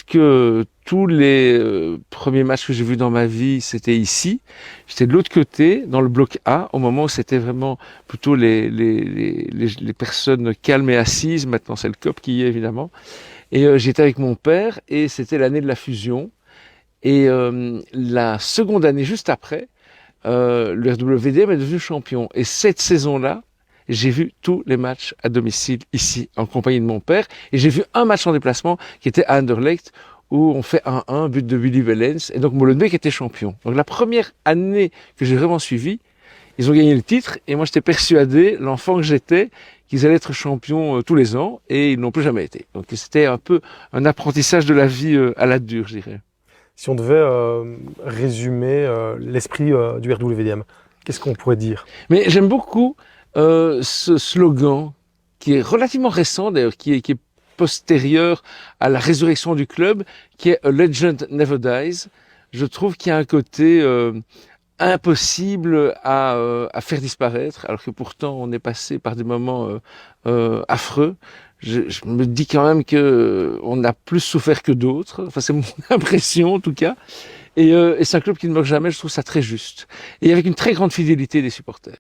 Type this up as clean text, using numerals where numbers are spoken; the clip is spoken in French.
que tous les premiers matchs que j'ai vus dans ma vie, c'était ici. J'étais de l'autre côté, dans le bloc A, au moment où c'était vraiment plutôt les personnes calmes et assises. Maintenant, c'est le COP qui y est, évidemment. Et j'étais avec mon père, et c'était l'année de la fusion. Et la seconde année, juste après, le RWDM est devenu champion. Et cette saison-là, j'ai vu tous les matchs à domicile ici, en compagnie de mon père. Et j'ai vu un match en déplacement qui était à Anderlecht, où on fait 1-1, but de Willy Wellens. Et donc Molenbeek était champion. Donc la première année que j'ai vraiment suivi, ils ont gagné le titre. Et moi, j'étais persuadé, l'enfant que j'étais, qu'ils allaient être champions tous les ans. Et ils n'ont plus jamais été. Donc c'était un peu un apprentissage de la vie à la dure, je dirais. Si on devait résumer l'esprit du RWDM, qu'est-ce qu'on pourrait dire? Mais j'aime beaucoup ce slogan qui est relativement récent, d'ailleurs, qui est postérieur à la résurrection du club, qui est A Legend Never Dies. Je trouve qu'il y a un côté impossible à faire disparaître, alors que pourtant on est passé par des moments affreux. Je me dis quand même que on a plus souffert que d'autres. Enfin, c'est mon impression en tout cas. Et c'est un club qui ne meurt jamais. Je trouve ça très juste et avec une très grande fidélité des supporters.